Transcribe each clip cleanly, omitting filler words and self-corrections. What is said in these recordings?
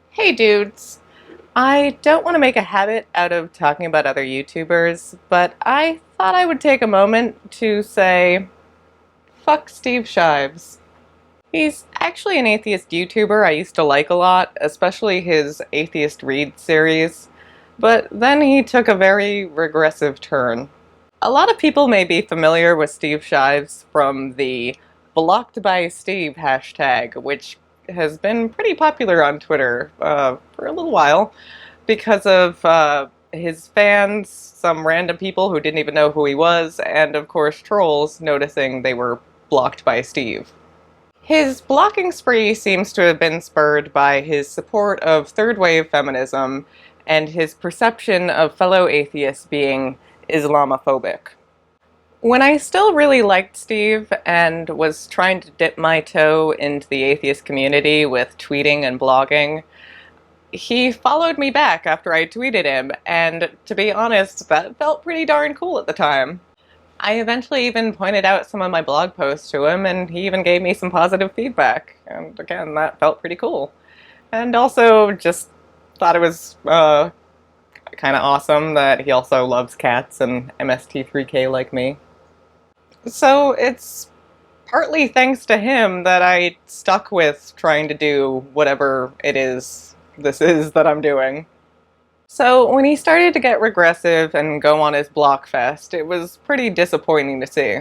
Hey dudes, I don't want to make a habit out of talking about other YouTubers, but I thought I would take a moment to say, fuck Steve Shives. He's actually an atheist YouTuber I used to like a lot, especially his Atheist Read series, but then he took a very regressive turn. A lot of people may be familiar with Steve Shives from the Blocked by Steve hashtag, which has been pretty popular on Twitter for a little while because of his fans, some random people who didn't even know who he was, and of course trolls noticing they were blocked by Steve. His blocking spree seems to have been spurred by his support of third wave feminism and his perception of fellow atheists being Islamophobic. When I still really liked Steve and was trying to dip my toe into the atheist community with tweeting and blogging, he followed me back after I tweeted him, and to be honest, that felt pretty darn cool at the time. I eventually even pointed out some of my blog posts to him, and he even gave me some positive feedback, and again, that felt pretty cool. And also, just thought it was kind of awesome that he also loves cats and MST3K like me. So it's partly thanks to him that I stuck with trying to do whatever it is this is that I'm doing. So when he started to get regressive and go on his Blockfest, it was pretty disappointing to see.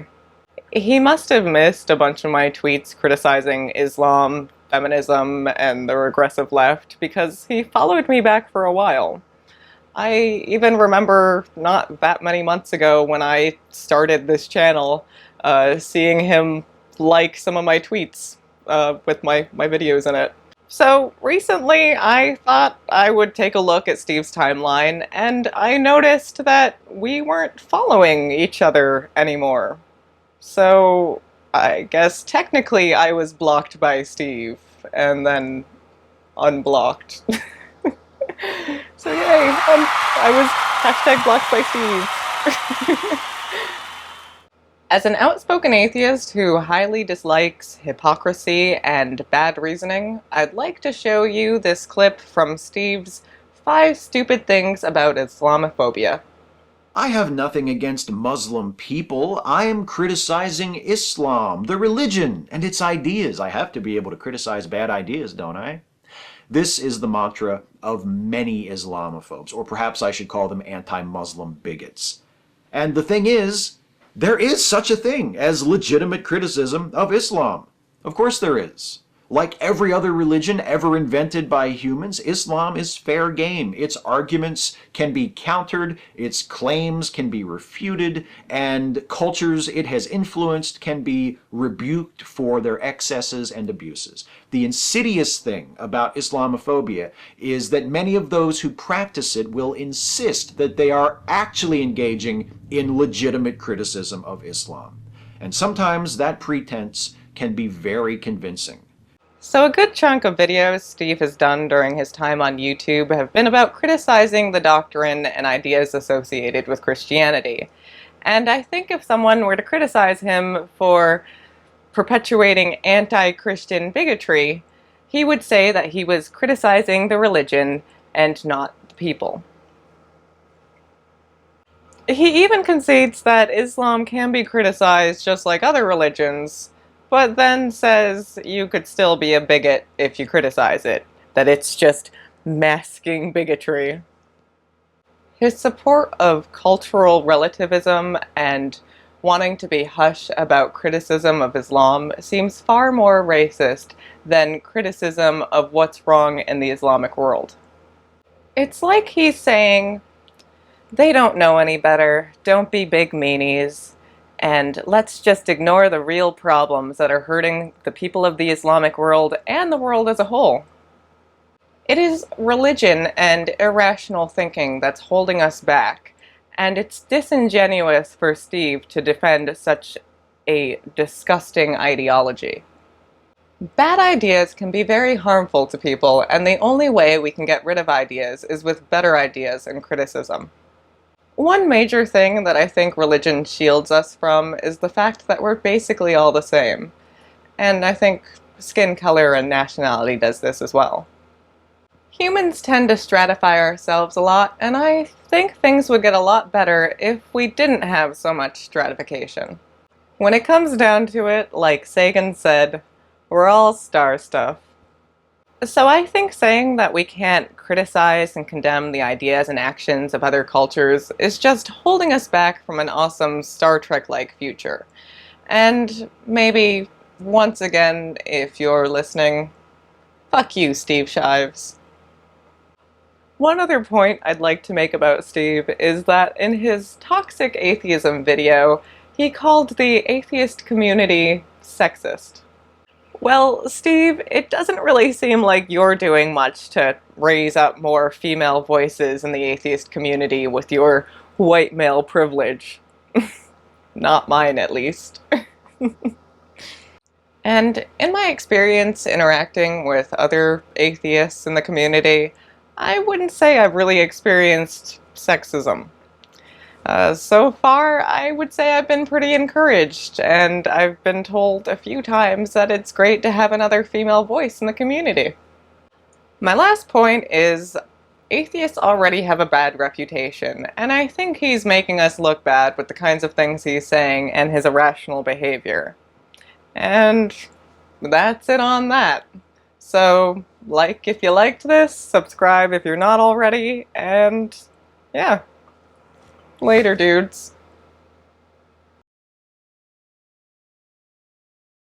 He must have missed a bunch of my tweets criticizing Islam, feminism, and the regressive left because he followed me back for a while. I even remember not that many months ago when I started this channel, seeing him like some of my tweets with my videos in it. So recently I thought I would take a look at Steve's timeline, and I noticed that we weren't following each other anymore. So I guess technically I was blocked by Steve, and then unblocked. So yay, I was hashtag blocked by Steve. As an outspoken atheist who highly dislikes hypocrisy and bad reasoning, I'd like to show you this clip from Steve's 5 Stupid Things About Islamophobia. I have nothing against Muslim people. I am criticizing Islam, the religion, and its ideas. I have to be able to criticize bad ideas, don't I? This is the mantra of many Islamophobes, or perhaps I should call them anti-Muslim bigots. And the thing is, there is such a thing as legitimate criticism of Islam. Of course there is. Like every other religion ever invented by humans, Islam is fair game. Its arguments can be countered, its claims can be refuted, and cultures it has influenced can be rebuked for their excesses and abuses. The insidious thing about Islamophobia is that many of those who practice it will insist that they are actually engaging in legitimate criticism of Islam. And sometimes that pretense can be very convincing. So a good chunk of videos Steve has done during his time on YouTube have been about criticizing the doctrine and ideas associated with Christianity. And I think if someone were to criticize him for perpetuating anti-Christian bigotry, he would say that he was criticizing the religion and not the people. He even concedes that Islam can be criticized just like other religions, but then says you could still be a bigot if you criticize it, that it's just masking bigotry. His support of cultural relativism and wanting to be hush about criticism of Islam seems far more racist than criticism of what's wrong in the Islamic world. It's like he's saying, they don't know any better, don't be big meanies, and let's just ignore the real problems that are hurting the people of the Islamic world and the world as a whole. It is religion and irrational thinking that's holding us back, and it's disingenuous for Steve to defend such a disgusting ideology. Bad ideas can be very harmful to people, and the only way we can get rid of ideas is with better ideas and criticism. One major thing that I think religion shields us from is the fact that we're basically all the same. And I think skin color and nationality does this as well. Humans tend to stratify ourselves a lot, and I think things would get a lot better if we didn't have so much stratification. When it comes down to it, like Sagan said, we're all star stuff. So I think saying that we can't criticize and condemn the ideas and actions of other cultures is just holding us back from an awesome Star Trek-like future. And maybe, once again, if you're listening, fuck you, Steve Shives. One other point I'd like to make about Steve is that in his toxic atheism video, he called the atheist community sexist. Well, Steve, it doesn't really seem like you're doing much to raise up more female voices in the atheist community with your white male privilege. Not mine, at least. And in my experience interacting with other atheists in the community, I wouldn't say I've really experienced sexism. So far, I would say I've been pretty encouraged, and I've been told a few times that it's great to have another female voice in the community. My last point is atheists already have a bad reputation, and I think he's making us look bad with the kinds of things he's saying and his irrational behavior. And that's it on that. So, like if you liked this, subscribe if you're not already, and yeah. Later, dudes.